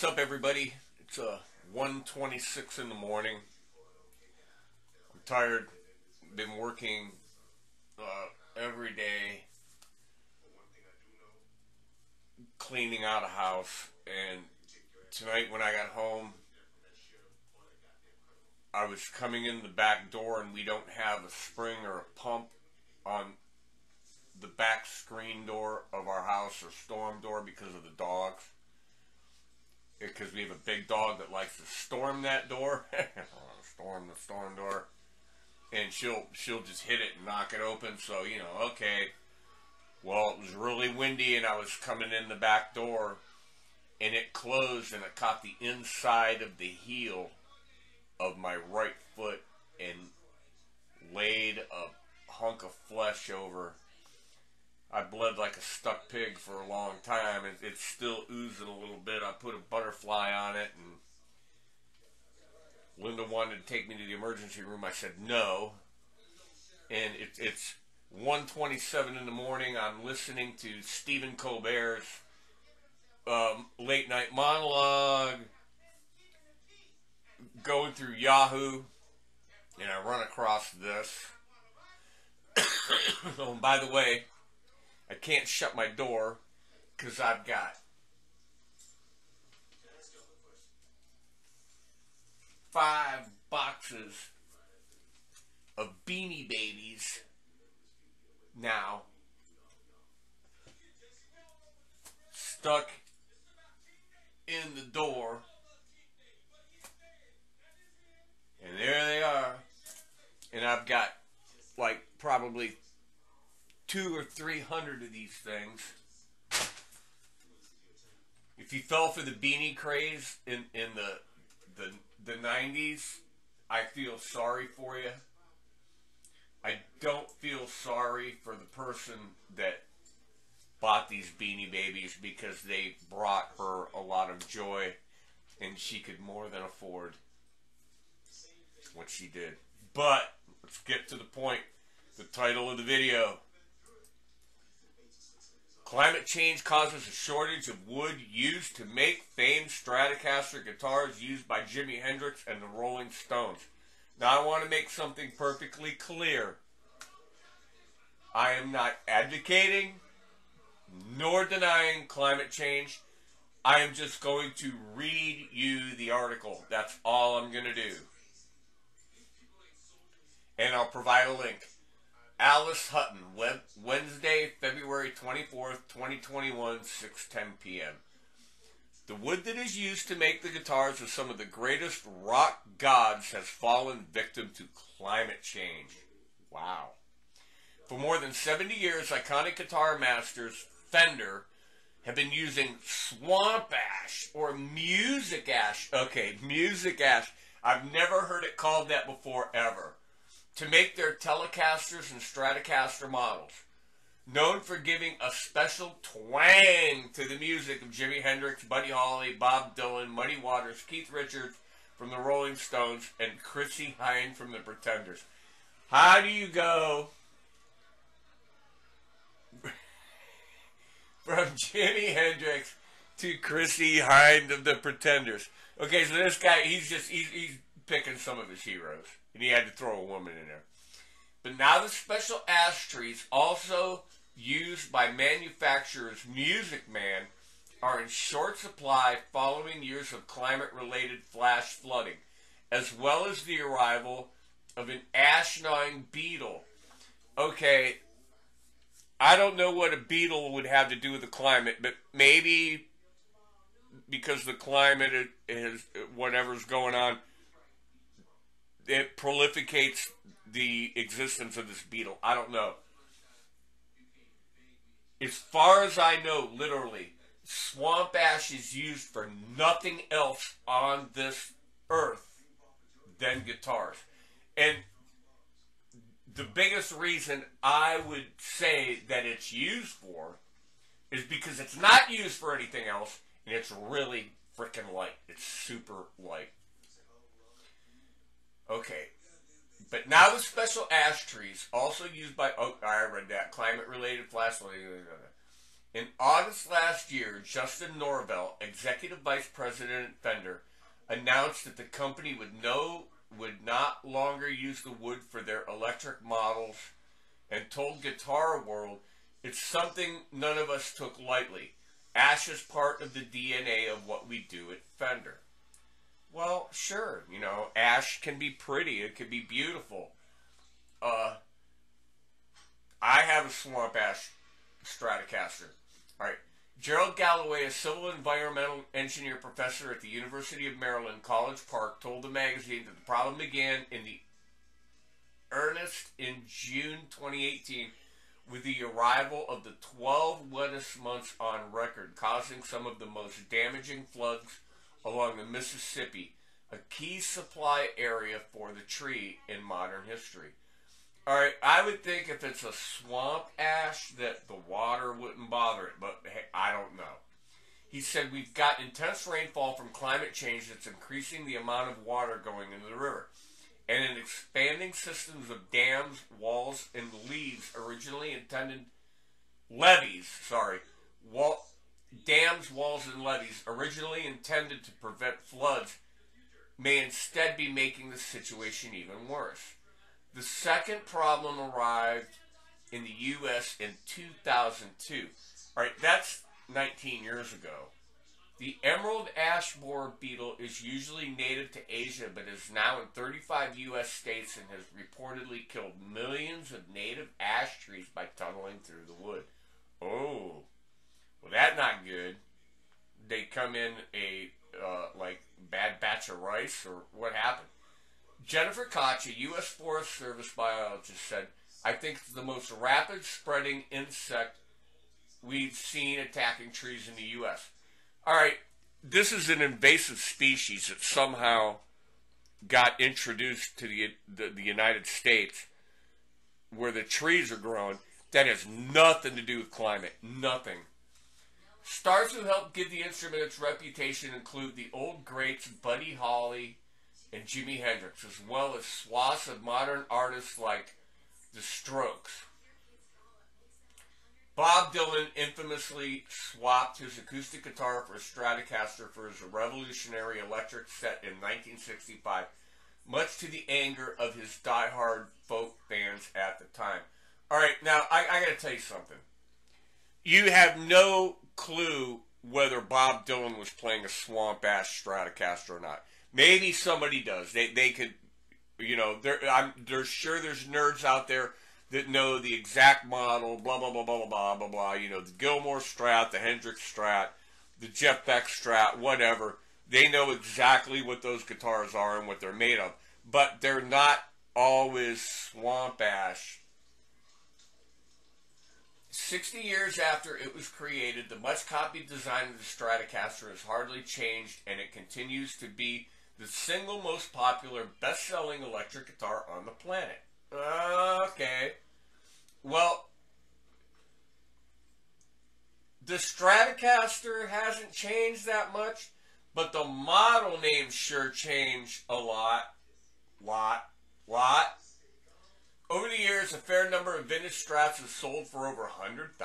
what's up, everybody? It's 1:26 in the morning. I'm tired. Been working every day, cleaning out a house. And tonight, when I got home, I was coming in the back door, and we don't have a spring or a pump on the back screen door of our house, or storm door, because of the dogs. Because we have a big dog that likes to storm that door. Storm the storm door. And she'll just hit it and knock it open. So, okay. Well, it was really windy, and I was coming in the back door, and it closed, and it caught the inside of the heel of my right foot and laid a hunk of flesh over. I bled like a stuck pig for a long time. It's still oozing a little bit. I put a butterfly on it, and Linda wanted to take me to the emergency room. I said no. And it's 1:27 in the morning. I'm listening to Stephen Colbert's late night monologue, going through Yahoo, and I run across this. Oh, and by the way, I can't shut my door because I've got 5 boxes of Beanie Babies now stuck in the door. And there they are. And I've got like probably 200 or 300 of these things. If you fell for the beanie craze in the 90s, I feel sorry for you. I don't feel sorry for the person that bought these Beanie Babies, because they brought her a lot of joy, and she could more than afford what she did. But let's get to the point. The title of the video: Climate change causes a shortage of wood used to make famed Stratocaster guitars used by Jimi Hendrix and the Rolling Stones. Now, I want to make something perfectly clear. I am not advocating nor denying climate change. I am just going to read you the article. That's all I'm going to do. And I'll provide a link. Alice Hutton, Wednesday, February 24th, 2021, 6:10 p.m. The wood that is used to make the guitars of some of the greatest rock gods has fallen victim to climate change. Wow. For more than 70 years, iconic guitar masters Fender have been using swamp ash or music ash. Okay, music ash. I've never heard it called that before, ever. To make their Telecasters and Stratocaster models, known for giving a special twang to the music of Jimi Hendrix, Buddy Holly, Bob Dylan, Muddy Waters, Keith Richards from the Rolling Stones, and Chrissie Hynde from the Pretenders. How do you go from Jimi Hendrix to Chrissie Hynde of the Pretenders? Okay, so this guy, he's picking some of his heroes, and he had to throw a woman in there. But now the special ash trees, also used by manufacturers Music Man, are in short supply following years of climate-related flash flooding, as well as the arrival of an ash-gnawing beetle. Okay, I don't know what a beetle would have to do with the climate, but maybe because the climate is whatever's going on, it prolificates the existence of this beetle. I don't know. As far as I know, literally, swamp ash is used for nothing else on this earth than guitars. And the biggest reason I would say that it's used for is because it's not used for anything else, and it's really freaking light. It's super light. Okay, but now the special ash trees, also used by, oh, I read that, climate-related flash flooding, In August last year, Justin Norvell, Executive Vice President at Fender, announced that the company would not longer use the wood for their electric models and told Guitar World it's something none of us took lightly. Ash is part of the DNA of what we do at Fender. Well, sure, ash can be pretty. It can be beautiful. I have a swamp ash Stratocaster. All right. Gerald Galloway, a civil environmental engineer professor at the University of Maryland, College Park, told the magazine that the problem began in earnest in June 2018 with the arrival of the 12 wettest months on record, causing some of the most damaging floods along the Mississippi, a key supply area for the tree in modern history. All right, I would think if it's a swamp ash that the water wouldn't bother it, but hey, I don't know. He said, we've got intense rainfall from climate change that's increasing the amount of water going into the river. And in expanding systems of dams, walls, and levees originally intended, dams, walls, and levees originally intended to prevent floods may instead be making the situation even worse. The second problem arrived in the U.S. in 2002. All right, that's 19 years ago. The emerald ash borer beetle is usually native to Asia, but is now in 35 U.S. states and has reportedly killed millions of native ash trees by tunneling through the wood. Oh, well, that's not good. They come in a bad batch of rice, or what happened? Jennifer Koch, a U.S. Forest Service biologist, said, I think it's the most rapid spreading insect we've seen attacking trees in the U.S. All right, this is an invasive species that somehow got introduced to the United States where the trees are growing. That has nothing to do with climate. Nothing. Stars who helped give the instrument its reputation include the old greats Buddy Holly and Jimi Hendrix, as well as swaths of modern artists like The Strokes. Bob Dylan infamously swapped his acoustic guitar for a Stratocaster for his revolutionary electric set in 1965, much to the anger of his diehard folk fans at the time. All right, now I got to tell you something. You have no clue whether Bob Dylan was playing a swamp ash Stratocaster or not. Maybe somebody does. They could, they're sure there's nerds out there that know the exact model, blah, blah, blah, blah, blah, blah, blah, the Gilmore Strat, the Hendrix Strat, the Jeff Beck Strat, whatever. They know exactly what those guitars are and what they're made of. But they're not always swamp ash. 60 years after it was created, the much-copied design of the Stratocaster has hardly changed, and it continues to be the single most popular, best-selling electric guitar on the planet. Okay. Well, the Stratocaster hasn't changed that much, but the model names sure changed a lot. Over the years, a fair number of vintage Strats have sold for over $100,000.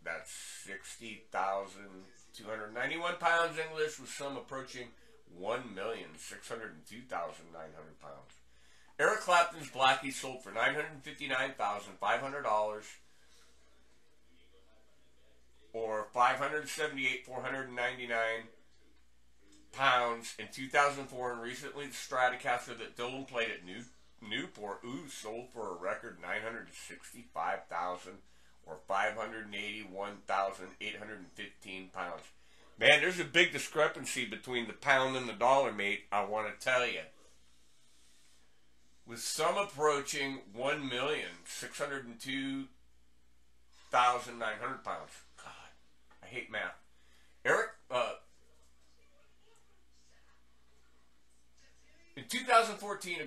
That's 60,291 pounds English, with some approaching 1,602,900 pounds. Eric Clapton's Blackie sold for $959,500, or $578,499 pounds in 2004, and recently the Stratocaster that Dylan played at Newport sold for a record $965,000, or 581,815 pounds. Man, there's a big discrepancy between the pound and the dollar, mate, I want to tell you. With some approaching 1,602,900 pounds. God, I hate math. In 2014, a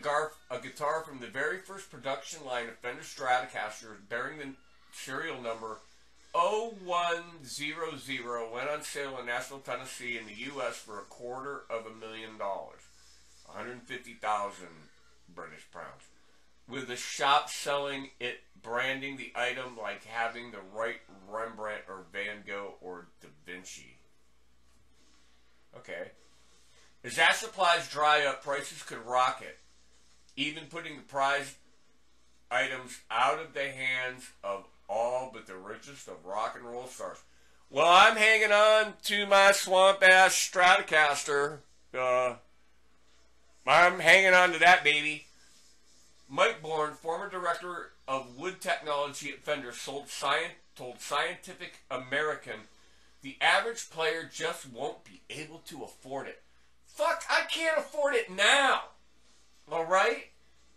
guitar from the very first production line of Fender Stratocaster bearing the serial number 0100 went on sale in Nashville, Tennessee in the U.S. for $250,000, $150,000 British pounds. with the shop selling it, branding the item like having the right Rembrandt or Van Gogh or Da Vinci. Okay. As ash supplies dry up, prices could rocket, even putting the prized items out of the hands of all but the richest of rock and roll stars. Well, I'm hanging on to my swamp ass Stratocaster. I'm hanging on to that baby. Mike Bourne, former director of wood technology at Fender, told Scientific American, the average player just won't be able to afford it. Fuck, I can't afford it now. Alright?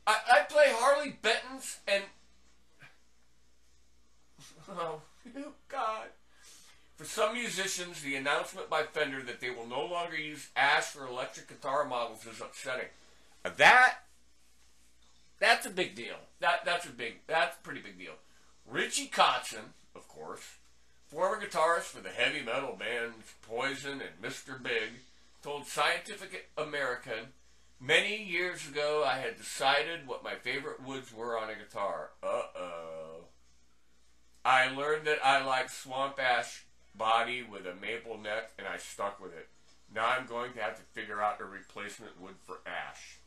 I play Harley Benton's and... Oh, God. For some musicians, the announcement by Fender that they will no longer use ash for electric guitar models is upsetting. That's a big deal. That's a pretty big deal. Richie Kotzen, of course, former guitarist for the heavy metal bands Poison and Mr. Big, told Scientific American, many years ago I had decided what my favorite woods were on a guitar. I learned that I liked swamp ash body with a maple neck, and I stuck with it. Now I'm going to have to figure out a replacement wood for ash.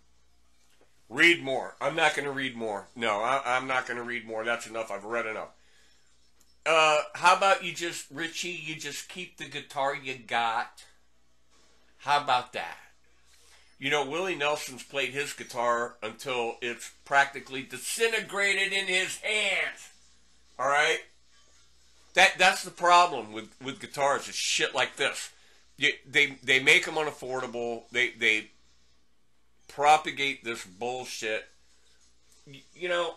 Read more. I'm not going to read more. No, I'm not going to read more. That's enough. I've read enough. How about Richie, you just keep the guitar you got? How about that? You know, Willie Nelson's played his guitar until it's practically disintegrated in his hands. All right? That's the problem with guitars. It's shit like this. They make them unaffordable. They propagate this bullshit. You know,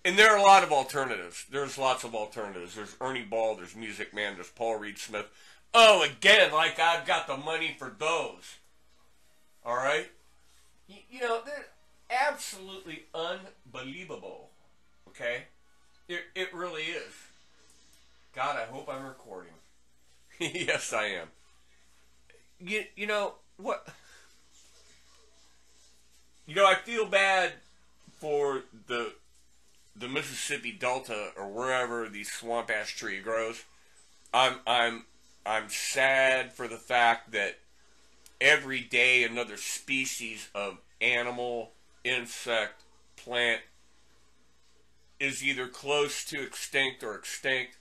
and there are a lot of alternatives. There's lots of alternatives. There's Ernie Ball. There's Music Man. There's Paul Reed Smith. Oh, again, like I've got the money for those. All right? You know, they're absolutely unbelievable. Okay? It really is. God, I hope I'm recording. Yes, I am. You know, what? You know, I feel bad for the Mississippi Delta or wherever the swamp ash tree grows. I'm sad for the fact that every day another species of animal, insect, plant is either close to extinct or extinct.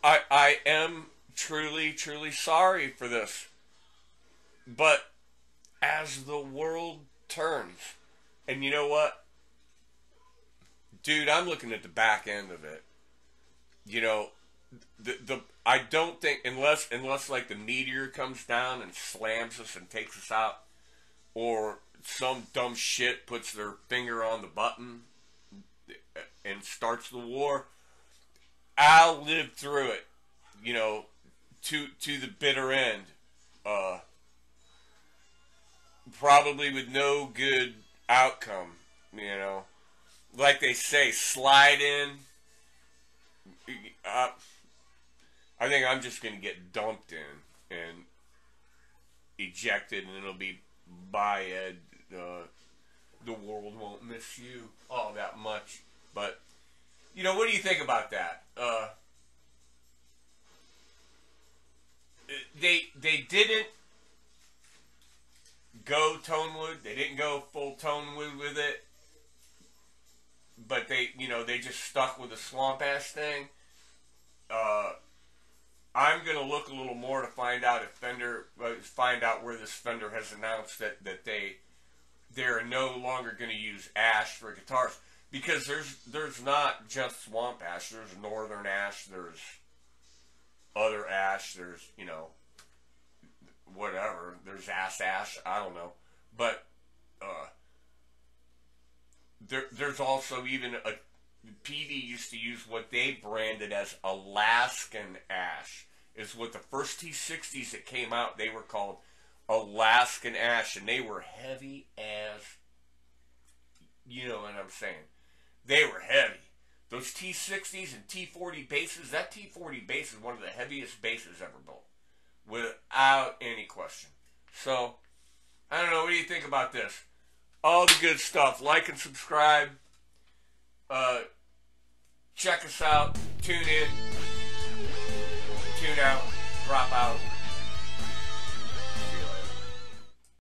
I am truly, truly sorry for this. But as the world turns, and you know what? Dude, I'm looking at the back end of it. You know, I don't think, unless like the meteor comes down and slams us and takes us out, or some dumb shit puts their finger on the button and starts the war, I'll live through it, you know, to the bitter end. Probably with no good outcome, you know. Like they say, slide in. I think I'm just going to get dumped in and ejected, and it'll be bye, Ed. The world won't miss you all that much. But, you know, what do you think about that? They didn't go tonewood. They didn't go full tonewood with it. But they just stuck with the swamp ash thing. I'm gonna look a little more to find out if find out where this Fender has announced that they're no longer going to use ash for guitars, because there's not just swamp ash. There's northern ash. There's other ash. There's, you know, whatever. There's ash. I don't know, but there's also even a PD used to use what they branded as Alaskan ash. Is what the first T60s that came out, they were called Alaskan ash, and they were heavy as, you know what I'm saying. They were heavy. Those T60s and T40 basses, that T40 bass is one of the heaviest basses ever built, without any question. So, I don't know, what do you think about this? all the good stuff. Like and subscribe. Check us out. Tune in. Tune out. Drop out.